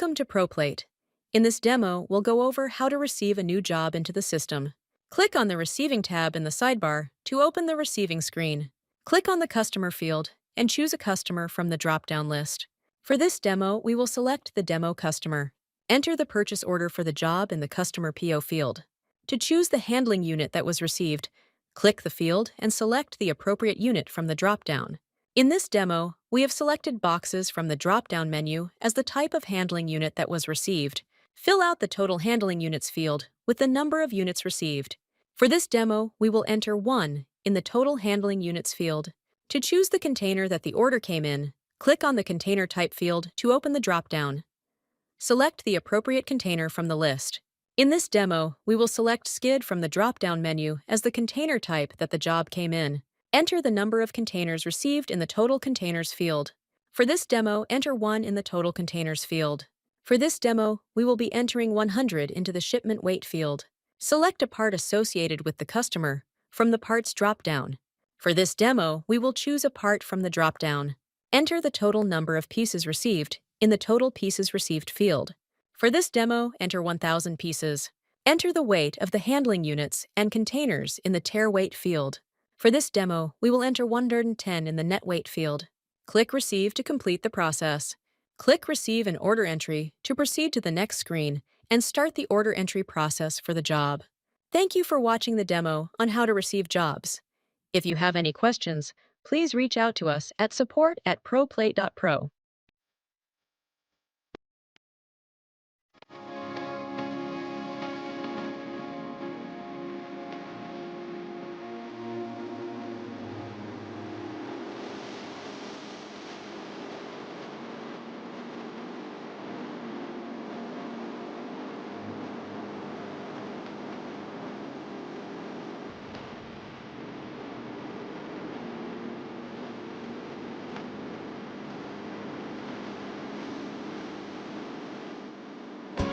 Welcome to ProPlate. In this demo, we'll go over how to receive a new job into the system. Click on the Receiving tab in the sidebar to open the receiving screen. Click on the Customer field and choose a customer from the drop-down list. For this demo, we will select the demo customer. Enter the purchase order for the job in the Customer PO field. To choose the handling unit that was received, click the field and select the appropriate unit from the drop-down. In this demo, we have selected boxes from the drop-down menu as the type of handling unit that was received. Fill out the total handling units field with the number of units received. For this demo, we will enter 1 in the total handling units field. To choose the container that the order came in, click on the container type field to open the drop-down. Select the appropriate container from the list. In this demo, we will select skid from the drop-down menu as the container type that the job came in. Enter the number of containers received in the total containers field. For this demo, enter 1 in the total containers field. For this demo, we will be entering 100 into the shipment weight field. Select a part associated with the customer from the parts drop-down. For this demo, we will choose a part from the drop-down. Enter the total number of pieces received in the total pieces received field. For this demo, enter 1,000 pieces. Enter the weight of the handling units and containers in the tare weight field. For this demo, we will enter 110 in the net weight field. Click Receive to complete the process. Click Receive an order entry to proceed to the next screen and start the order entry process for the job. Thank you for watching the demo on how to receive jobs. If you have any questions, please reach out to us at support@proplate.pro.